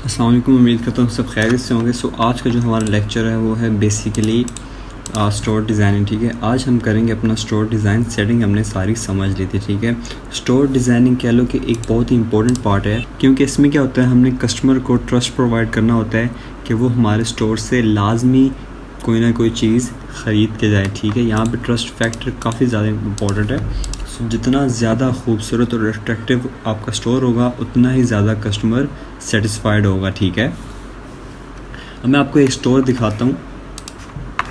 अस्सलाम वालेकुम। उम्मीद करता हूँ सब खैरियत से होंगे। आज का जो हमारा लेक्चर है वो है बेसिकली स्टोर डिज़ाइनिंग। ठीक है, आज हम करेंगे अपना स्टोर डिज़ाइन सेटिंग। हमने सारी समझ ली थी। ठीक है, स्टोर डिज़ाइनिंग कह लो कि एक बहुत ही इंपॉर्टेंट पार्ट है, क्योंकि इसमें क्या होता है, हमने कस्टमर को ट्रस्ट प्रोवाइड करना होता है कि वो हमारे स्टोर से लाजमी कोई ना कोई चीज़ ख़रीद के जाए। ठीक है, यहाँ पे ट्रस्ट फैक्टर काफ़ी ज़्यादा इम्पोर्टेंट है। जितना ज़्यादा खूबसूरत और अट्रैक्टिव आपका स्टोर होगा उतना ही ज़्यादा कस्टमर सेटिस्फाइड होगा। ठीक है, अब मैं आपको एक स्टोर दिखाता हूँ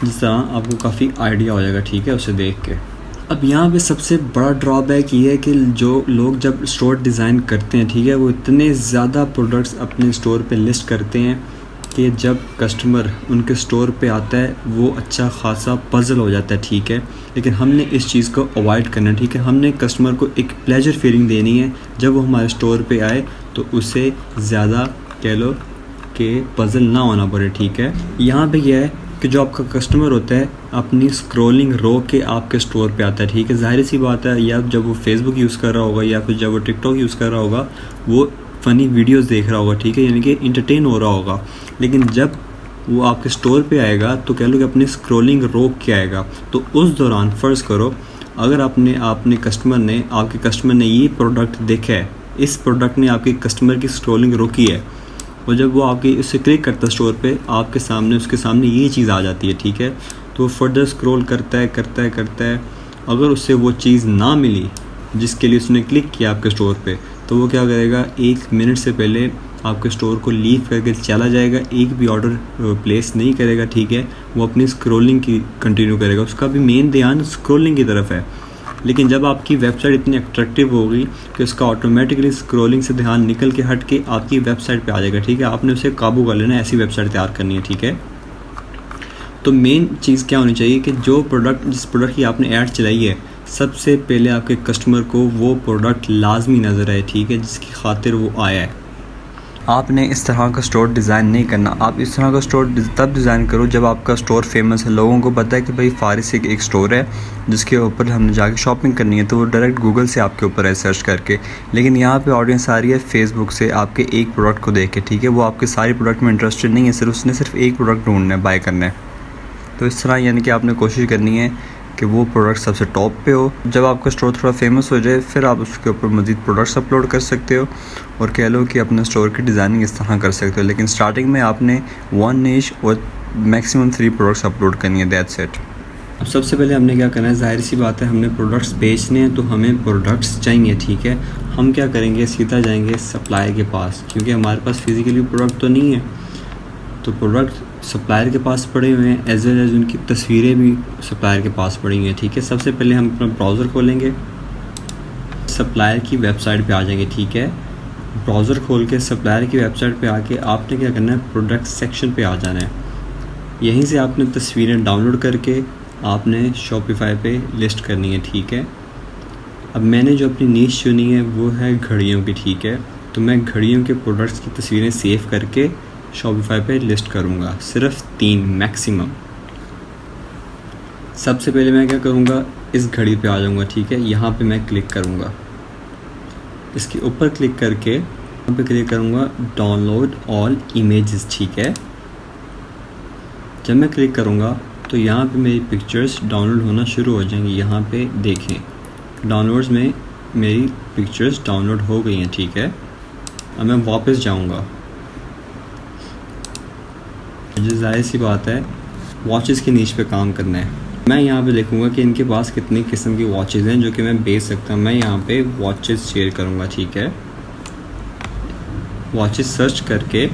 जिस तरह आपको काफ़ी आइडिया हो जाएगा। ठीक है, उसे देख के। अब यहाँ पे सबसे बड़ा ड्रॉबैक ये है कि जो लोग जब स्टोर डिज़ाइन करते हैं, ठीक है, वो इतने ज़्यादा प्रोडक्ट्स अपने स्टोर पे लिस्ट करते हैं कि जब कस्टमर उनके स्टोर पे आता है वो अच्छा खासा पज़ल हो जाता है। ठीक है, लेकिन हमने इस चीज़ को अवॉइड करना है। ठीक है, हमने कस्टमर को एक प्लेजर फीलिंग देनी है। जब वो हमारे स्टोर पे आए तो उसे ज़्यादा कह लो कि पज़ल ना होना पड़े। ठीक है, यहाँ पे यह है कि जो आपका कस्टमर होता है अपनी स्क्रॉलिंग रोक के आपके स्टोर पे आता है। ठीक है, ज़ाहिर सी बात है, या जब वो फेसबुक यूज़ कर रहा होगा या फिर जब वो टिकटॉक यूज़ कर रहा होगा वो फ़नी वीडियोस देख रहा होगा। ठीक है, यानी कि इंटरटेन हो रहा होगा। लेकिन जब वो आपके स्टोर पे आएगा तो कह लो कि अपनी स्क्रॉलिंग रोक के आएगा। तो उस दौरान फ़र्ज़ करो अगर आपके कस्टमर ने ये प्रोडक्ट देखा है, इस प्रोडक्ट ने आपके कस्टमर की स्क्रॉलिंग रोकी है, और जब वो आपके उससे क्लिक करता है स्टोर पे, उसके सामने ये चीज़ आ जाती है। ठीक है, तो फर्दर स्क्रॉल करता है। अगर उससे वो चीज़ ना मिली जिसके लिए उसने क्लिक किया आपके स्टोर पे, तो वो क्या करेगा, 1 मिनट से पहले आपके स्टोर को लीव करके चला जाएगा, एक भी ऑर्डर प्लेस नहीं करेगा। ठीक है, वो अपनी स्क्रॉलिंग की कंटिन्यू करेगा, उसका भी मेन ध्यान स्क्रॉलिंग की तरफ है। लेकिन जब आपकी वेबसाइट इतनी अट्रैक्टिव होगी कि उसका ऑटोमेटिकली स्क्रॉलिंग से ध्यान निकल के हट के आपकी वेबसाइट पे आ जाएगा। ठीक है, आपने उसे काबू कर लेना, ऐसी वेबसाइट तैयार करनी है। ठीक है, तो मेन चीज़ क्या होनी चाहिए कि जिस प्रोडक्ट की आपने ऐड चलाई है, सबसे पहले आपके कस्टमर को वो प्रोडक्ट लाजमी नज़र आए। ठीक है, जिसकी खातिर वो आया है। आपने इस तरह का स्टोर डिज़ाइन नहीं करना। आप इस तरह का स्टोर तब डिज़ाइन करो जब आपका स्टोर फेमस है, लोगों को पता है कि भाई फारिस से एक स्टोर है जिसके ऊपर हमने जाके शॉपिंग करनी है, तो वो डायरेक्ट गूगल से आपके ऊपर है सर्च करके। लेकिन यहाँ पे ऑडियंस आ रही है फेसबुक से आपके एक प्रोडक्ट को देख के। ठीक है, वो आपके सारी प्रोडक्ट में इंटरेस्टेड नहीं है, उसने सिर्फ एक प्रोडक्ट ढूंढना है, बाय करना है। तो इस तरह यानी कि आपने कोशिश करनी है कि वो प्रोडक्ट सबसे टॉप पे हो। जब आपका स्टोर थोड़ा फेमस हो जाए फिर आप उसके ऊपर मज़ीद प्रोडक्ट्स अपलोड कर सकते हो और कह लो कि अपने स्टोर की डिज़ाइनिंग इस तरह कर सकते हो। लेकिन स्टार्टिंग में आपने 1 निश और मैक्सिमम 3 प्रोडक्ट्स अपलोड करनी है, दैट्स इट। अब सबसे पहले हमने क्या करना है, ज़ाहिर सी बात है, हमने प्रोडक्ट्स बेचने हैं तो हमें प्रोडक्ट्स चाहिए। ठीक है, हम क्या करेंगे, सीधा जाएंगे सप्लायर के पास, क्योंकि हमारे पास फिज़िकली प्रोडक्ट तो नहीं है, तो प्रोडक्ट सप्लायर के पास पड़े हुए हैं, एज वेल एज उनकी तस्वीरें भी सप्लायर के पास पड़ी हुई हैं। ठीक है, सबसे पहले हम अपना ब्राउज़र खोलेंगे, सप्लायर की वेबसाइट पे आ जाएंगे। ठीक है, ब्राउज़र खोल के सप्लायर की वेबसाइट पे आके आपने क्या करना है, प्रोडक्ट सेक्शन पे आ जाना है। यहीं से आपने तस्वीरें डाउनलोड करके आपने शॉपिफाई पे लिस्ट करनी है। ठीक है, अब मैंने जो अपनी नीश चुनी है वो है घड़ियों की। ठीक है, तो मैं घड़ियों के प्रोडक्ट्स की तस्वीरें सेव करके शॉपिफाई पे लिस्ट करूँगा, सिर्फ 3 मैक्सिमम। सबसे पहले मैं क्या करूँगा, इस घड़ी पे आ जाऊँगा। ठीक है, यहाँ पे मैं क्लिक करूँगा, इसके ऊपर क्लिक करके यहाँ पे क्लिक करूँगा डाउनलोड ऑल इमेजेस। ठीक है, जब मैं क्लिक करूँगा तो यहाँ पे मेरी पिक्चर्स डाउनलोड होना शुरू हो जाएंगी। यहाँ पे देखें, डाउनलोड्स में मेरी पिक्चर्स डाउनलोड हो गई हैं। ठीक है, अब मैं वापस जाऊँगा। मुझे जाहिर सी बात है वॉचेस की नीश पे काम करना है। मैं यहाँ पे देखूँगा कि इनके पास कितनी किस्म की वॉचेस हैं जो कि मैं बेच सकता हूँ। मैं यहाँ पे वॉचेस शेयर करूँगा। ठीक है, वॉचेस सर्च करके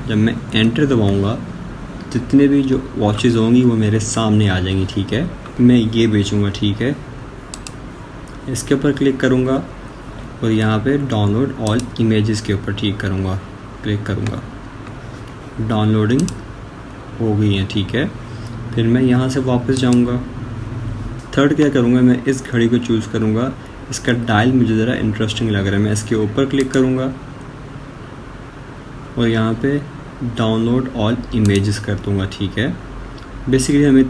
जब मैं एंटर दबाऊँगा जितने भी जो वॉचेस होंगी वो मेरे सामने आ जाएंगी। ठीक है, मैं ये बेचूँगा। ठीक है, इसके ऊपर क्लिक करूँगा और यहाँ पे डाउनलोड ऑल इमेजेस के ऊपर क्लिक करूँगा। डाउनलोडिंग हो गई हैं। ठीक है, फिर मैं यहाँ से वापस जाऊँगा। थर्ड क्या करूँगा, मैं इस घड़ी को चूज़ करूँगा, इसका डायल मुझे ज़रा इंटरेस्टिंग लग रहा है, मैं इसके ऊपर क्लिक करूँगा और यहाँ पे डाउनलोड ऑल इमेजेस कर दूँगा। ठीक है, बेसिकली हमें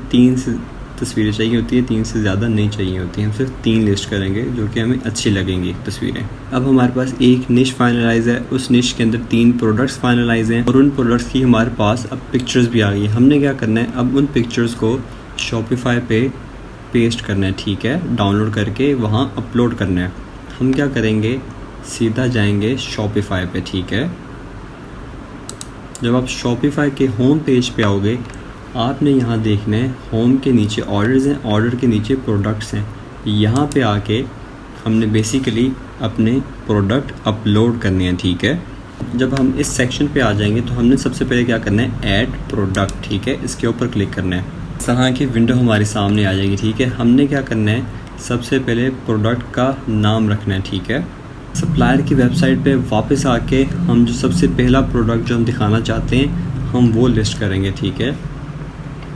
तस्वीरें चाहिए होती है, 3 से ज़्यादा नहीं चाहिए होती। हम सिर्फ 3 लिस्ट करेंगे जो कि हमें अच्छी लगेंगी तस्वीरें। अब हमारे पास एक निश फाइनलाइज है, उस निश के अंदर 3 प्रोडक्ट्स फाइनलाइज हैं और उन प्रोडक्ट्स की हमारे पास अब पिक्चर्स भी आ गई। हमने क्या करना है, अब उन पिक्चर्स को शॉपिफाई पे पेस्ट करना है, ठीक है, डाउनलोड करके वहाँ अपलोड करना है। हम क्या करेंगे, सीधा जाएंगे शॉपिफाई पे, ठीक है। जब आप शॉपिफाई के होम पेज पे आओगे, आपने यहाँ देखना है होम के नीचे ऑर्डर्स हैं, ऑर्डर के नीचे प्रोडक्ट्स हैं। यहाँ पे आके हमने बेसिकली अपने प्रोडक्ट अपलोड करने हैं, ठीक है। जब हम इस सेक्शन पे आ जाएंगे तो हमने सबसे पहले क्या करना है, ऐड प्रोडक्ट, ठीक है, इसके ऊपर क्लिक करना है। इस तरह की विंडो हमारे सामने आ जाएगी, ठीक है। हमने क्या करना है, सबसे पहले प्रोडक्ट का नाम रखना है, ठीक है। सप्लायर की वेबसाइट पे वापस आके हम जो सबसे पहला प्रोडक्ट जो हम दिखाना चाहते हैं हम वो लिस्ट करेंगे, ठीक है।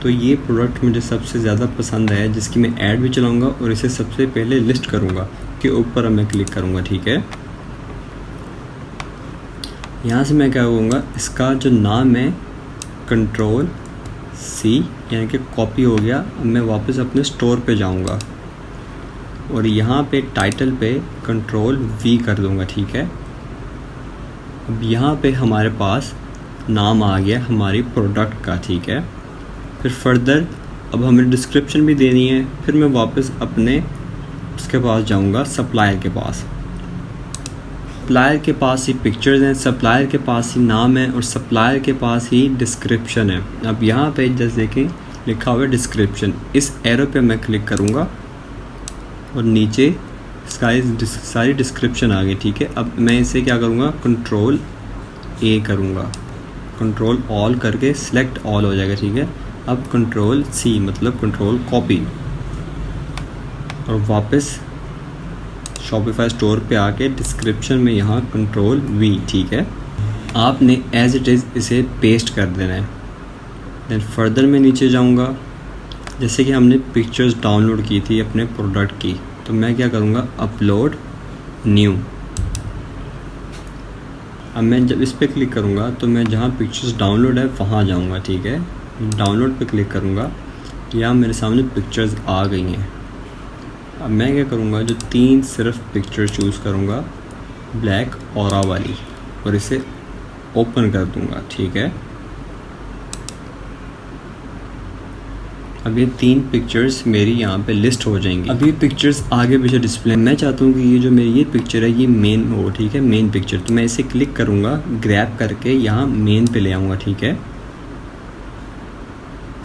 तो ये प्रोडक्ट मुझे सबसे ज़्यादा पसंद है जिसकी मैं ऐड भी चलाऊंगा और इसे सबसे पहले लिस्ट करूंगा, के ऊपर मैं क्लिक करूंगा, ठीक है। यहाँ से मैं क्या करूँगा, इसका जो नाम है Ctrl+C यानी कि कॉपी हो गया। अब मैं वापस अपने स्टोर पे जाऊँगा और यहाँ पे टाइटल पे Ctrl+V कर दूँगा, ठीक है। अब यहाँ पे हमारे पास नाम आ गया हमारी प्रोडक्ट का, ठीक है। फिर फर्दर अब हमें डिस्क्रिप्शन भी देनी है। फिर मैं वापस अपने उसके पास जाऊँगा, सप्लायर के पास। सप्लायर के पास ही पिक्चर्स हैं, सप्लायर के पास ही नाम है और सप्लायर के पास ही डिस्क्रिप्शन है। अब यहाँ पे जैसे देखें लिखा हुआ है डिस्क्रिप्शन, इस एरो पे मैं क्लिक करूँगा और नीचे सारी डिस्क्रिप्शन आ गई, ठीक है। अब मैं इसे क्या करूँगा, Ctrl+A करूँगा, Ctrl ऑल करके सिलेक्ट ऑल हो जाएगा, ठीक है। अब Ctrl+C मतलब कंट्रोल कॉपी और वापस शॉपिफाई स्टोर पे आके डिस्क्रिप्शन में यहाँ Ctrl+V, ठीक है। आपने एज इट इज़ इसे पेस्ट कर देना है। देन फर्दर मैं नीचे जाऊँगा, जैसे कि हमने पिक्चर्स डाउनलोड की थी अपने प्रोडक्ट की, तो मैं क्या करूँगा, अपलोड न्यू। अब मैं जब इस पर क्लिक करूँगा तो मैं जहाँ पिक्चर्स डाउनलोड है वहाँ जाऊँगा, ठीक है। डाउनलोड पे क्लिक करूँगा, यहाँ मेरे सामने पिक्चर्स आ गई हैं। अब मैं क्या करूँगा, जो 3 सिर्फ पिक्चर चूज़ करूँगा ब्लैक ऑरा वाली और इसे ओपन कर दूँगा, ठीक है। अब ये 3 पिक्चर्स मेरी यहाँ पे लिस्ट हो जाएंगी। अब ये पिक्चर्स आगे पीछे डिस्प्ले, मैं चाहता हूँ कि ये जो मेरी ये पिक्चर है ये मेन हो, ठीक है, मेन पिक्चर। तो मैं इसे क्लिक करूँगा, ग्रैब करके यहाँ मेन पे ले आऊँगा, ठीक है।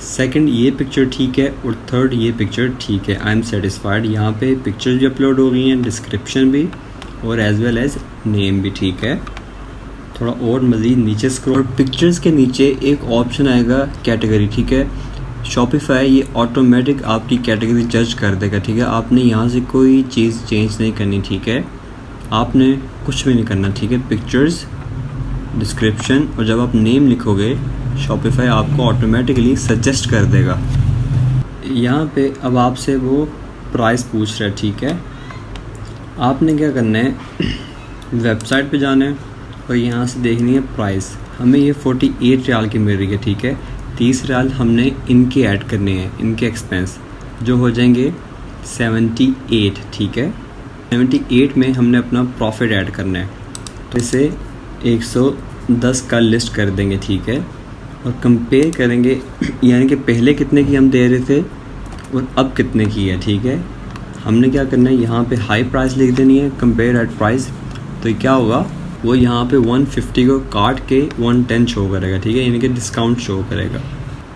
सेकंड ये पिक्चर ठीक है और थर्ड ये पिक्चर ठीक है। I am satisfied. यहाँ पे पिक्चर भी अपलोड हो गई हैं, डिस्क्रिप्शन भी और एज वेल एज नेम भी, ठीक है। थोड़ा और मज़ीद नीचे स्क्रॉल, पिक्चर्स के नीचे एक ऑप्शन आएगा कैटेगरी, ठीक है। शॉपिफाई ये ऑटोमेटिक आपकी कैटेगरी जज कर देगा, ठीक है। आपने यहाँ से कोई चीज़ चेंज नहीं करनी, ठीक है। आपने कुछ भी नहीं करना, ठीक है। पिक्चर्स, डिस्क्रिप्शन और जब आप नेम लिखोगे शॉपिफाई आपको ऑटोमेटिकली सजेस्ट कर देगा। यहाँ पे अब आपसे वो प्राइस पूछ रहा है, ठीक है। आपने क्या करना है, वेबसाइट पे जाना है और यहाँ से देखनी है प्राइस। हमें ये 48 रियाल की मिल रही है, ठीक है। 30 रियाल हमने इनके ऐड करने हैं, इनके एक्सपेंस जो हो जाएंगे 78, ठीक है। 78 में हमने अपना प्रॉफिट ऐड करना है, तो इसे 110 का लिस्ट कर देंगे, ठीक है। और कंपेयर करेंगे, यानी कि पहले कितने की हम दे रहे थे और अब कितने की है, ठीक है। हमने क्या करना है, यहाँ पे हाई प्राइस लिख देनी है, कंपेयर एट प्राइस। तो क्या होगा, वो यहाँ पे 150 को काट के 110 शो करेगा, ठीक है, यानी कि डिस्काउंट शो करेगा।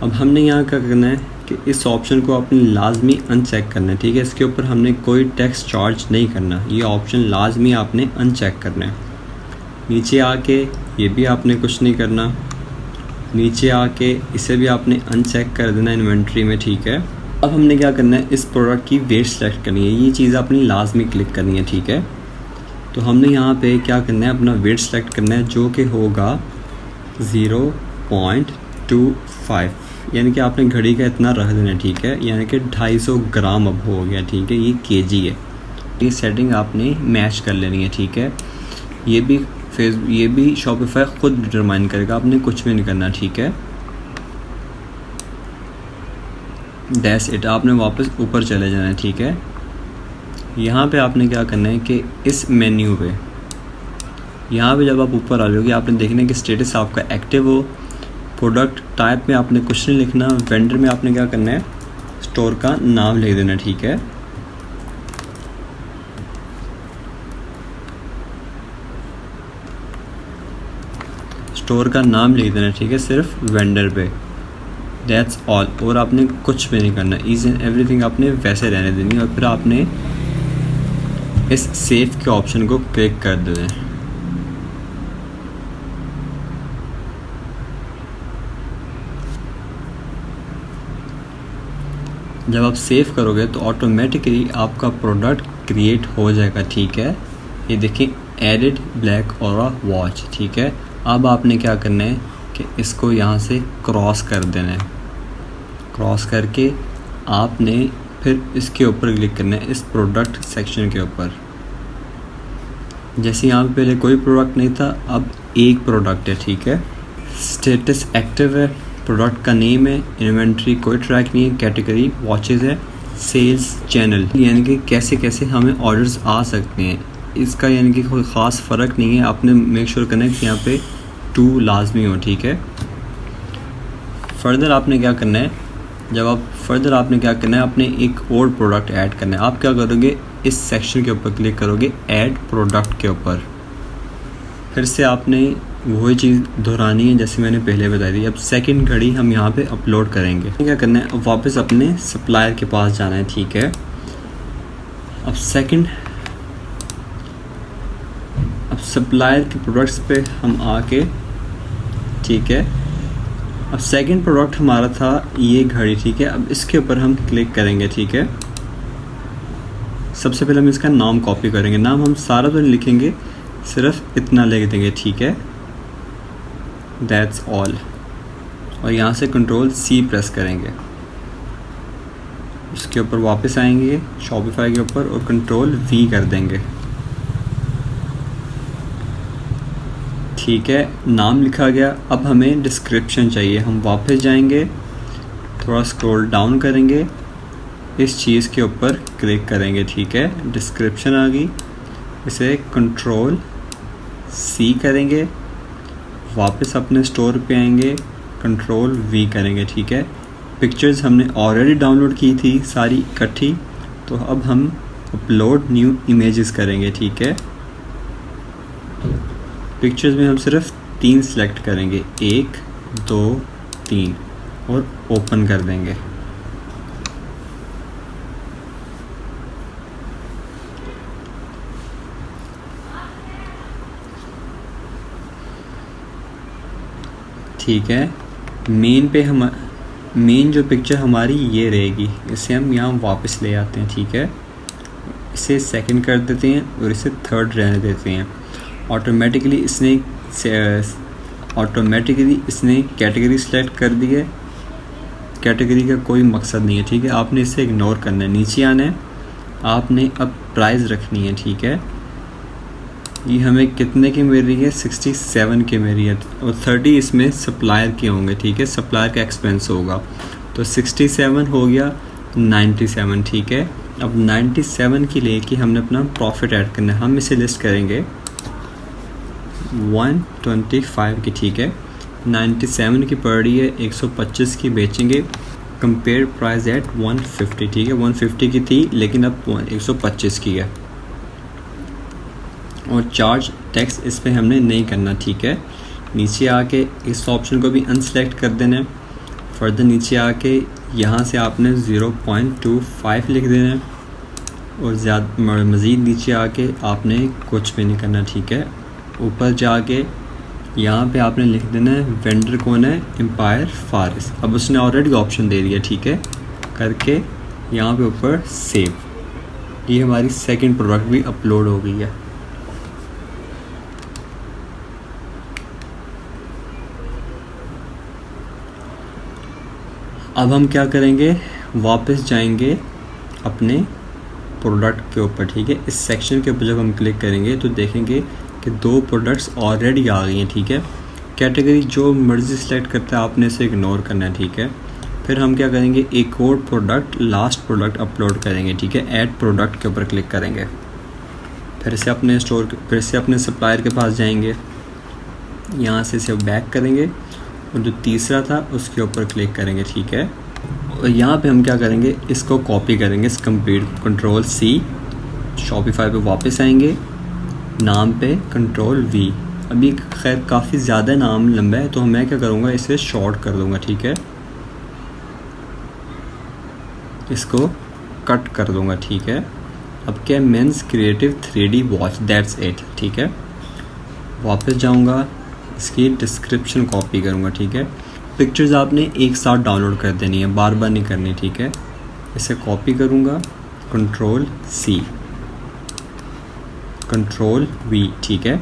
अब हमने यहाँ क्या करना है कि इस ऑप्शन को आपने लाजमी अनचेक करना है, ठीक है। इसके ऊपर हमने कोई टैक्स चार्ज नहीं करना, ये ऑप्शन लाजमी आपने अनचेक करना है। नीचे आके ये भी आपने कुछ नहीं करना, नीचे आके इसे भी आपने अनचेक कर देना इन्वेंट्री में, ठीक है। अब हमने क्या करना है, इस प्रोडक्ट की वेट सेलेक्ट करनी है, ये चीज़ आपने लाजमी क्लिक करनी है, ठीक है। तो हमने यहाँ पे क्या करना है, अपना वेट सेलेक्ट करना है जो कि होगा 0.25, यानी कि आपने घड़ी का इतना रख देना है, ठीक है। यानी कि 250 ग्राम अब हो गया, ठीक है, ये केजी है। ये सेटिंग आपने मैच कर लेनी है, ठीक है। ये भी शॉपिफाई खुद डिटरमाइन करेगा, आपने कुछ भी नहीं करना, ठीक है। दैट्स इट, आपने वापस ऊपर चले जाना है, ठीक है। यहाँ पे आपने क्या करना है कि इस मेन्यू पे, यहाँ पे जब आप ऊपर आ जाओगे आपने देखना है कि स्टेटस आपका एक्टिव हो। प्रोडक्ट टाइप में आपने कुछ नहीं लिखना, वेंडर में आपने क्या करना है, स्टोर का नाम लिख देना, ठीक है। स्टोर का नाम लिख देना, ठीक है, सिर्फ वेंडर पे, दैट्स ऑल। और आपने कुछ भी नहीं करना, ईज एंड एवरीथिंग आपने वैसे रहने देनी है। और फिर आपने इस सेव के ऑप्शन को क्लिक कर देना है। जब आप सेव करोगे तो ऑटोमेटिकली आपका प्रोडक्ट क्रिएट हो जाएगा, ठीक है। ये देखिए, एडिड ब्लैक ऑरा वॉच, ठीक है। अब आपने क्या करना है कि इसको यहाँ से क्रॉस कर देना है। क्रॉस करके आपने फिर इसके ऊपर क्लिक करना है, इस प्रोडक्ट सेक्शन के ऊपर। जैसे यहाँ पे पहले कोई प्रोडक्ट नहीं था, अब एक प्रोडक्ट है, ठीक है। स्टेटस एक्टिव है, प्रोडक्ट का नेम है, इन्वेंट्री कोई ट्रैक नहीं है, कैटेगरी वॉचेज़ है, सेल्स चैनल, यानी कि कैसे कैसे हमें ऑर्डर्स आ सकते हैं इसका यानी कि कोई ख़ास फ़र्क नहीं है। आपने मेक श्योर करना है कि यहाँ पे 2 लाजमी हो, ठीक है। फर्दर आपने क्या करना है, आपने क्या करना है, आपने एक और प्रोडक्ट ऐड करना है। आप क्या करोगे, इस सेक्शन के ऊपर क्लिक करोगे, ऐड प्रोडक्ट के ऊपर। फिर से आपने वही चीज़ दोहरानी है जैसे मैंने पहले बताई थी। अब सेकंड घड़ी हम यहाँ पे अपलोड करेंगे। क्या करना है, अब वापस अपने सप्लायर के पास जाना है, ठीक है। अब सप्लायर के प्रोडक्ट्स पे हम आके, ठीक है। अब सेकंड प्रोडक्ट हमारा था ये घड़ी, ठीक है। अब इसके ऊपर हम क्लिक करेंगे, ठीक है। सबसे पहले हम इसका नाम कॉपी करेंगे। नाम हम सारा तो लिखेंगे, सिर्फ इतना लिख देंगे, ठीक है, दैट्स ऑल। और यहाँ से Ctrl+C प्रेस करेंगे। इसके ऊपर वापस आएंगे शॉपिफाई के ऊपर और Ctrl+V कर देंगे, ठीक है। नाम लिखा गया। अब हमें डिस्क्रिप्शन चाहिए। हम वापस जाएंगे, थोड़ा स्क्रॉल डाउन करेंगे, इस चीज़ के ऊपर क्लिक करेंगे, ठीक है। डिस्क्रिप्शन आ गई, इसे Ctrl+C करेंगे, वापस अपने स्टोर पे आएंगे, Ctrl+V करेंगे, ठीक है। पिक्चर्स हमने ऑलरेडी डाउनलोड की थी सारी इकट्ठी, तो अब हम अपलोड न्यू इमेजेस करेंगे, ठीक है। पिक्चर्स में हम सिर्फ 3 सिलेक्ट करेंगे, 1 2 3, और ओपन कर देंगे। ठीक है। मेन जो पिक्चर हमारी ये रहेगी, इसे हम यहाँ वापस ले आते हैं, ठीक है। इसे सेकंड कर देते हैं और इसे थर्ड रहने देते हैं। ऑटोमेटिकली इसने कैटेगरी सेलेक्ट कर दी है। कैटेगरी का कोई मकसद नहीं है, ठीक है। आपने इसे इग्नोर करना है। नीचे आना है, आपने अब प्राइस रखनी है, ठीक है। ये हमें कितने की मिल रही है, 67 की मिल रही है, और 30 इसमें सप्लायर के होंगे, ठीक है। सप्लायर का एक्सपेंस होगा, तो 67 हो गया 97, ठीक है। अब 97 की लेके हमने अपना प्रॉफिट ऐड करना है। हम इसे लिस्ट करेंगे 125 की, ठीक है। 97 की पड़ रही है, 125 की बेचेंगे। कंपेयर प्राइस एट 150, ठीक है। 150 की थी लेकिन अब 125 की है। और चार्ज टैक्स इस पे हमने नहीं करना, ठीक है। नीचे आके इस ऑप्शन को भी अनसेलेक्ट कर देना है। फर्दर नीचे आके यहाँ से आपने 0.25 लिख देना है, और ज़्यादा मज़ीद नीचे आके आपने कुछ भी नहीं करना, ठीक है। ऊपर जाके यहाँ पे आपने लिख देना है वेंडर कौन है, एम्पायर फारिस। अब उसने ऑलरेडी ऑप्शन दे दिया, ठीक है, करके यहाँ पे ऊपर सेव। ये हमारी सेकंड प्रोडक्ट भी अपलोड हो गई है। अब हम क्या करेंगे, वापस जाएंगे अपने प्रोडक्ट के ऊपर, ठीक है। इस सेक्शन के ऊपर जब हम क्लिक करेंगे तो देखेंगे कि 2 प्रोडक्ट्स ऑलरेडी आ गई हैं, ठीक है। कैटेगरी जो मर्ज़ी सेलेक्ट करता है आपने इसे इग्नोर करना है, ठीक है। फिर हम क्या करेंगे, एक और प्रोडक्ट, लास्ट प्रोडक्ट अपलोड करेंगे, ठीक है। ऐड प्रोडक्ट के ऊपर क्लिक करेंगे, फिर से अपने सप्लायर के पास जाएंगे, यहाँ से इसे बैक करेंगे और जो तीसरा था उसके ऊपर क्लिक करेंगे, ठीक है। और यहाँ पे हम क्या करेंगे, इसको कॉपी करेंगे, इस कंट्रोल C, शॉपिफाई पे वापस आएंगे, नाम पे कंट्रोल V। अभी खैर काफ़ी ज़्यादा नाम लंबा है तो मैं क्या करूँगा, इसे शॉर्ट कर दूँगा, ठीक है। इसको कट कर दूँगा, ठीक है। अब क्या, men's creative 3D watch, that's it, ठीक है। वापस जाऊँगा, इसकी डिस्क्रिप्शन कॉपी करूँगा, ठीक है। पिक्चर्स आपने एक साथ डाउनलोड कर देनी है, बार बार नहीं करनी, ठीक है। इसे कॉपी करूँगा, कंट्रोल C, कंट्रोल V, ठीक है।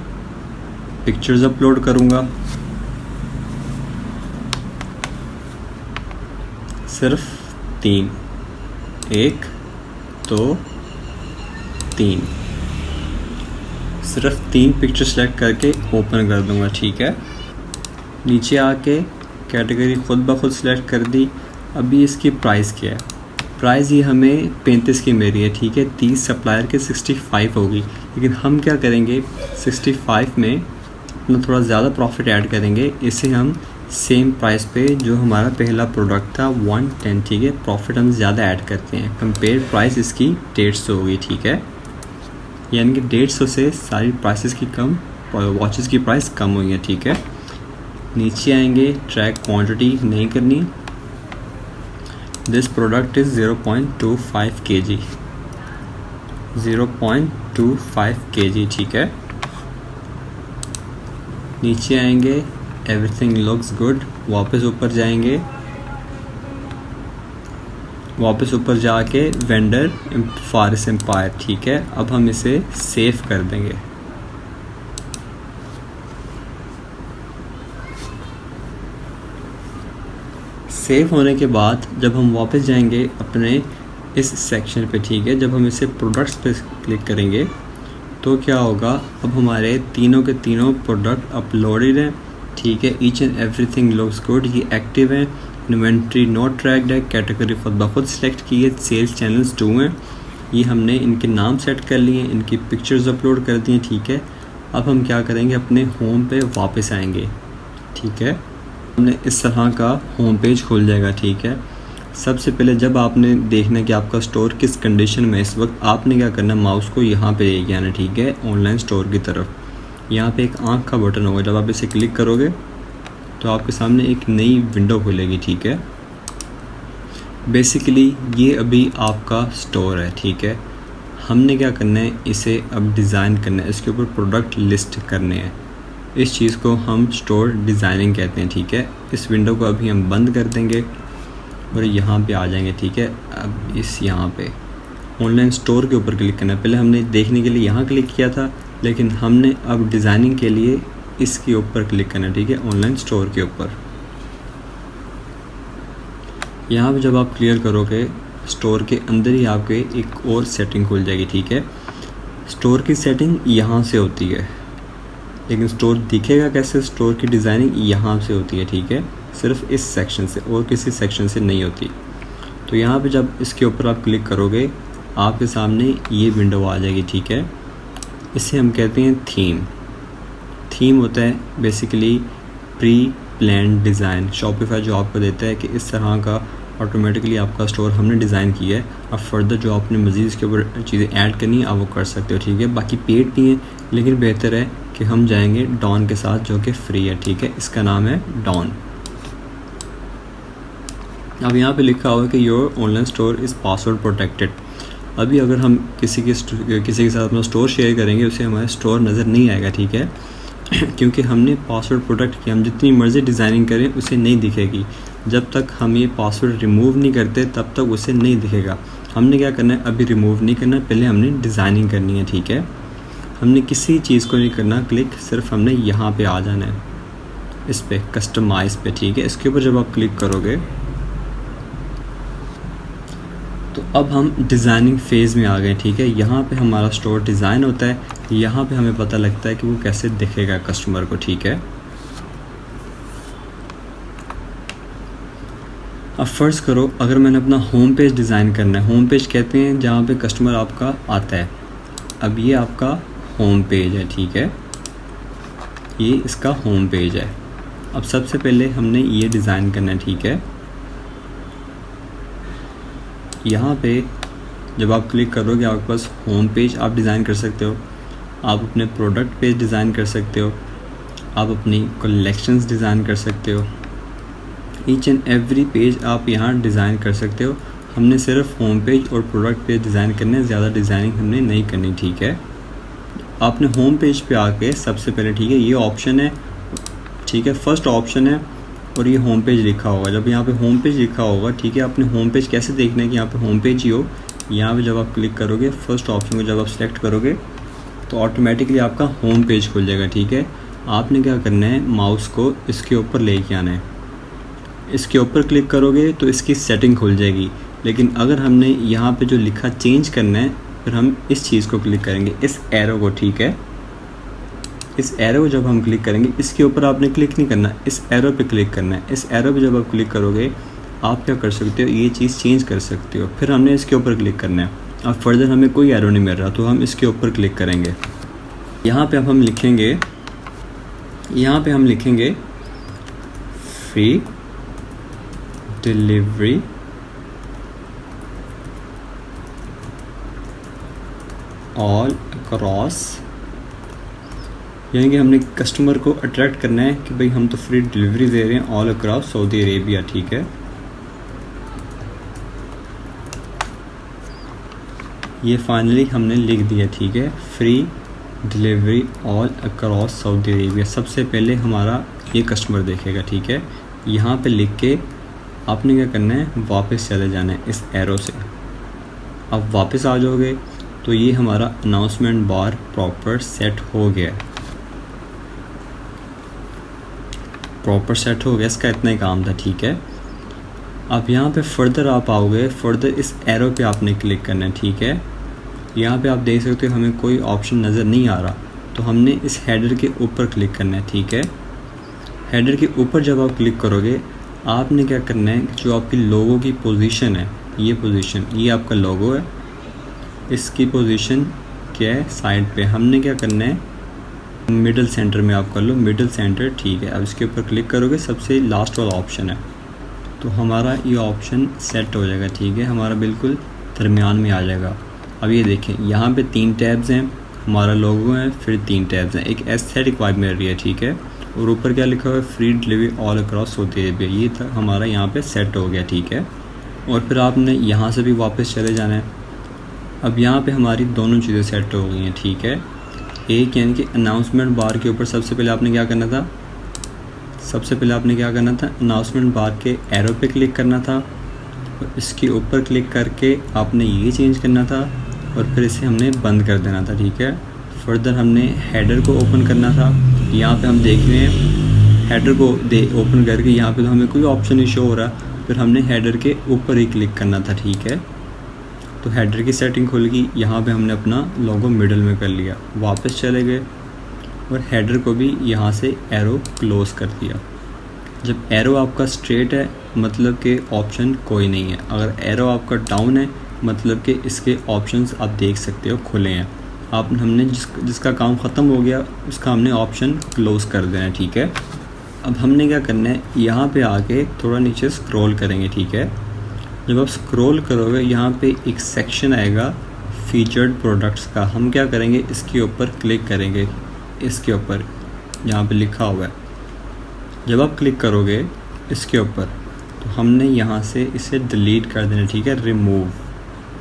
पिक्चर्स अपलोड करूँगा, सिर्फ 3, 1 2 3, सिर्फ 3 पिक्चर सेलेक्ट करके ओपन कर दूँगा, ठीक है। नीचे आके कैटेगरी खुद ब खुद सेलेक्ट कर दी। अभी इसकी प्राइस क्या है, प्राइस ये हमें 35 की मेरी है, ठीक है। 30 सप्लायर के 65 होगी, लेकिन हम क्या करेंगे, 65 में अपना थोड़ा ज़्यादा प्रॉफिट ऐड करेंगे। इसे हम सेम प्राइस पे जो हमारा पहला प्रोडक्ट था 110, ठीक है, प्रॉफिट हम ज़्यादा ऐड करते हैं। कंपेयर प्राइस इसकी 150 होगी, ठीक है। यानी कि 150 से सारी प्राइसेस की कम, वॉचेस की प्राइस कम हुई है, ठीक है। नीचे आएंगे, ट्रैक क्वांटिटी नहीं करनी, this product is 0.25 kg, 0.25 kg, ठीक है। नीचे आएंगे, एवरीथिंग लुक्स गुड, वापस ऊपर जाएंगे, वापस ऊपर जाके वेंडर फारिस एम्पायर, ठीक है। अब हम इसे सेव कर देंगे। सेव होने के बाद जब हम वापस जाएंगे अपने इस सेक्शन पे, ठीक है, जब हम इसे प्रोडक्ट्स पे क्लिक करेंगे तो क्या होगा, अब हमारे तीनों के तीनों प्रोडक्ट अपलोडेड हैं, ठीक है। Each and everything looks good, ये एक्टिव है, इन्वेंट्री नॉट ट्रैक्ड है, कैटेगरी खुद ब खुद सेलेक्ट की है, सेल्स चैनल्स 2 हैं, ये हमने इनके नाम सेट कर लिए, इनकी पिक्चर्स अपलोड कर दी हैं, ठीक है। अब हम क्या करेंगे, अपने होम पे वापस आएंगे, ठीक है। हमने इस तरह का होम पेज खुल जाएगा, ठीक है। सबसे पहले जब आपने देखना है कि आपका स्टोर किस कंडीशन में इस वक्त, आपने क्या करना है, माउस को यहाँ पे लेके आना, ठीक है, ऑनलाइन स्टोर की तरफ। यहाँ पे एक आँख का बटन होगा, जब आप इसे क्लिक करोगे तो आपके सामने एक नई विंडो खुलेगी, ठीक है। बेसिकली ये अभी आपका स्टोर है, ठीक है। हमने क्या करना है, इसे अब डिज़ाइन करना है, इसके ऊपर प्रोडक्ट लिस्ट करने हैं। इस चीज़ को हम स्टोर डिज़ाइनिंग कहते हैं, ठीक है। इस विंडो को अभी हम बंद कर देंगे और यहाँ पे आ जाएंगे, ठीक है। अब यहाँ पे ऑनलाइन स्टोर के ऊपर क्लिक करना है। पहले हमने देखने के लिए यहाँ क्लिक किया था, लेकिन हमने अब डिज़ाइनिंग के लिए इसके ऊपर क्लिक करना है, ठीक है, ऑनलाइन स्टोर के ऊपर। यहाँ पे जब आप क्लियर करोगे, स्टोर के अंदर ही आपके एक और सेटिंग खुल जाएगी, ठीक है। स्टोर की सेटिंग यहाँ से होती है, लेकिन स्टोर दिखेगा कैसे, स्टोर की डिज़ाइनिंग यहाँ से होती है, ठीक है, सिर्फ इस सेक्शन से और किसी सेक्शन से नहीं होती। तो यहाँ पे जब इसके ऊपर आप क्लिक करोगे, आपके सामने ये विंडो आ जाएगी, ठीक है। इसे हम कहते हैं थीम। थीम होता है basically pre plan design. Shopify जो आपको देता है कि इस तरह का ऑटोमेटिकली आपका स्टोर हमने डिज़ाइन किया है, अब फर्दर जो आपने मज़ीद इसके ऊपर चीज़ें ऐड करनी है आप वो कर सकते हो, ठीक है। बाकी पेड भी हैं, लेकिन बेहतर है कि हम जाएंगे डॉन के साथ जो कि फ्री है, ठीक है। इसका नाम है डॉन। अब यहाँ पे लिखा हुआ है कि your online store is password protected. अभी अगर हम किसी के साथ अपना स्टोर शेयर करेंगे, उसे हमारा स्टोर नज़र नहीं आएगा, ठीक है, क्योंकि हमने पासवर्ड प्रोटेक्ट किया। हम जितनी मर्ज़ी डिज़ाइनिंग करें उसे नहीं दिखेगी। जब तक हम ये पासवर्ड रिमूव नहीं करते तब तक उसे नहीं दिखेगा। हमने क्या करना है, अभी रिमूव नहीं करना, पहले हमने डिज़ाइनिंग करनी है, ठीक है। हमने किसी चीज़ को नहीं करना क्लिक, सिर्फ हमने यहाँ पे आ जाना है, इस पे कस्टमाइज़ पे, ठीक है। इसके ऊपर जब आप क्लिक करोगे तो अब हम डिज़ाइनिंग फेज़ में आ गए, ठीक है। यहाँ पे हमारा स्टोर डिज़ाइन होता है, यहाँ पे हमें पता लगता है कि वो कैसे दिखेगा कस्टमर को, ठीक है। अब फ़र्ज़ करो अगर मैंने अपना होम पेज डिज़ाइन करना है, होम पेज कहते हैं जहाँ पे कस्टमर आपका आता है। अब ये आपका होम पेज है, ठीक है, ये इसका होम पेज है। अब सबसे पहले हमने ये डिज़ाइन करना है, ठीक है। यहाँ पे जब आप क्लिक करोगे आपके पास होम पेज आप डिज़ाइन कर सकते हो, आप अपने प्रोडक्ट पेज डिज़ाइन कर सकते हो, आप अपनी कलेक्शंस डिज़ाइन कर सकते हो, ईच एंड एवरी पेज आप यहाँ डिज़ाइन कर सकते हो। हमने सिर्फ होम पेज और प्रोडक्ट पेज डिज़ाइन करने, ज़्यादा डिज़ाइनिंग हमने नहीं करनी, ठीक है। आपने होम पेज पे आके सबसे पहले, ठीक है, ये ऑप्शन है, ठीक है, फर्स्ट ऑप्शन है और ये होम पेज लिखा होगा। जब यहाँ पे होम पेज लिखा होगा, ठीक है, आपने होम पेज कैसे देखना है कि यहाँ पे होम पेज ही हो। यहाँ पे जब आप क्लिक करोगे फर्स्ट ऑप्शन को जब आप सेलेक्ट करोगे तो ऑटोमेटिकली आपका होम पेज खुल जाएगा, ठीक है। आपने क्या करना है, माउस को इसके ऊपर लेके आना है, इसके ऊपर क्लिक करोगे तो इसकी सेटिंग खुल जाएगी। लेकिन अगर हमने यहाँ पे जो लिखा चेंज करना है, फिर हम इस चीज़ को क्लिक करेंगे, इस एरो को, ठीक है। इस एरो को जब हम क्लिक करेंगे, इसके ऊपर आपने क्लिक नहीं करना, इस एरो पे क्लिक करना है। इस एरो पे जब आप क्लिक करोगे आप क्या कर सकते हो, ये चीज़ चेंज कर सकते हो। फिर हमने इसके ऊपर क्लिक करना है। अब फर्दर हमें कोई एरो नहीं मिल रहा तो हम इसके ऊपर क्लिक करेंगे। यहाँ पे अब हम लिखेंगे, यहाँ पे हम लिखेंगे फ्री डिलीवरी ऑल अक्रॉस, यानी कि हमने कस्टमर को अट्रैक्ट करना है कि भाई हम तो फ्री डिलीवरी दे रहे हैं ऑल अक्रॉस सऊदी अरेबिया, ठीक है। ये फाइनली हमने लिख दिया, ठीक है, free delivery all across Saudi Arabia. सबसे पहले हमारा ये कस्टमर देखेगा, ठीक है। यहाँ पे लिख के आपने क्या करना है, वापस चले जाना है इस एरो से। अब वापस आ जाओगे तो ये हमारा अनाउंसमेंट बार प्रॉपर सेट हो गया, प्रॉपर सेट हो गया, इसका इतना ही काम था, ठीक है। अब यहाँ पे फर्दर आप आओगे, फर्दर इस एरो पे आपने क्लिक करना है, ठीक है। यहाँ पे आप देख सकते हो हमें कोई ऑप्शन नज़र नहीं आ रहा तो हमने इस हेडर के ऊपर क्लिक करना है, ठीक है। हेडर के ऊपर जब आप क्लिक करोगे आपने क्या करना है, जो आपकी लोगो की पोजीशन है, ये पोजीशन, ये आपका लोगो है, इसकी पोजीशन क्या है, साइड पे। हमने क्या करना है, मिडल सेंटर में आप कर लो, मिडल सेंटर, ठीक है। अब इसके ऊपर क्लिक करोगे, सबसे लास्ट वाला ऑप्शन है, तो हमारा ये ऑप्शन सेट हो जाएगा, ठीक है, हमारा बिल्कुल दरमियान में आ जाएगा। अब ये देखें यहाँ पे 3 टैब्स हैं, हमारा लोगो है, फिर 3 टैब्स हैं, एक एस्थेटिक वाइब मिल रही है, ठीक है, और ऊपर क्या लिखा हुआ है, free delivery all across Saudi Arabia. ये था हमारा यहाँ पे सेट हो गया, ठीक है। और फिर आपने यहाँ से भी वापस चले जाना है। अब यहाँ पे हमारी दोनों चीज़ें सेट हो गई हैं, ठीक है। एक यानी कि अनाउंसमेंट बार के ऊपर सबसे पहले आपने क्या करना था, सबसे पहले आपने क्या करना था, अनाउंसमेंट बार के एरो पे क्लिक करना था और इसके ऊपर क्लिक करके आपने ये चेंज करना था और फिर इसे हमने बंद कर देना था, ठीक है। फर्दर हमने हेडर को ओपन करना था। यहाँ पे हम देख रहे हैं हेडर को ओपन करके यहाँ पे तो हमें कोई ऑप्शन नहीं शो हो रहा, फिर हमने हेडर के ऊपर ही क्लिक करना था, ठीक है। तो हेडर की सेटिंग खुल गई, यहाँ पे हमने अपना लोगो मिडल में कर लिया, वापस चले गए और हेडर को भी यहाँ से एरो क्लोज कर दिया। जब एरो आपका स्ट्रेट है मतलब कि ऑप्शन कोई नहीं है, अगर एरो आपका डाउन है मतलब कि इसके ऑप्शंस आप देख सकते हो खुले हैं। हमने जिसका काम ख़त्म हो गया उसका हमने ऑप्शन क्लोज़ कर देना है, ठीक है। अब हमने क्या करना है, यहाँ पे आके थोड़ा नीचे स्क्रॉल करेंगे, ठीक है। जब आप स्क्रॉल करोगे यहाँ पे एक सेक्शन आएगा फीचर्ड प्रोडक्ट्स का, हम क्या करेंगे, इसके ऊपर क्लिक करेंगे, इसके ऊपर यहाँ पे लिखा हुआ है। जब आप क्लिक करोगे इसके ऊपर तो हमने यहाँ से इसे डिलीट कर देना, ठीक है, रिमूव।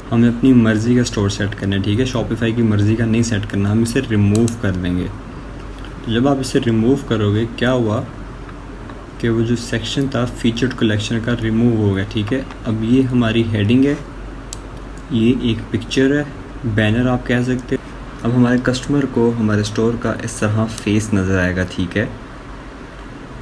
हमें अपनी मर्ज़ी का स्टोर सेट करना है, ठीक है, शॉपिफाई की मर्ज़ी का नहीं सेट करना, हम इसे रिमूव कर देंगे। तो जब आप इसे रिमूव करोगे क्या हुआ कि वो जो सेक्शन था फीचर्ड कलेक्शन का रिमूव हो गया, ठीक है। अब ये हमारी हेडिंग है, ये एक पिक्चर है, बैनर आप कह सकते हो। अब हमारे कस्टमर को हमारे स्टोर का इस तरह फेस नज़र आएगा, ठीक है।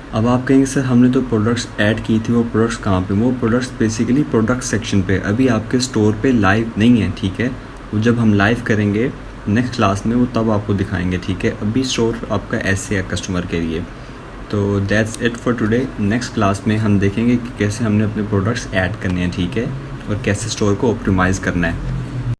अब आप कहेंगे सर हमने तो प्रोडक्ट्स ऐड की थी, वो प्रोडक्ट्स कहाँ पे, वो प्रोडक्ट्स बेसिकली प्रोडक्ट सेक्शन पे अभी आपके स्टोर पे लाइव नहीं है, ठीक है। वो जब हम लाइव करेंगे नेक्स्ट क्लास में वो तब आपको दिखाएंगे, ठीक है। अभी स्टोर आपका ऐसे है कस्टमर के लिए। तो that's it for today. Next class में हम देखेंगे कि कैसे हमने अपने प्रोडक्ट्स ऐड करने हैं, ठीक है, और कैसे स्टोर को ऑप्टिमाइज़ करना है।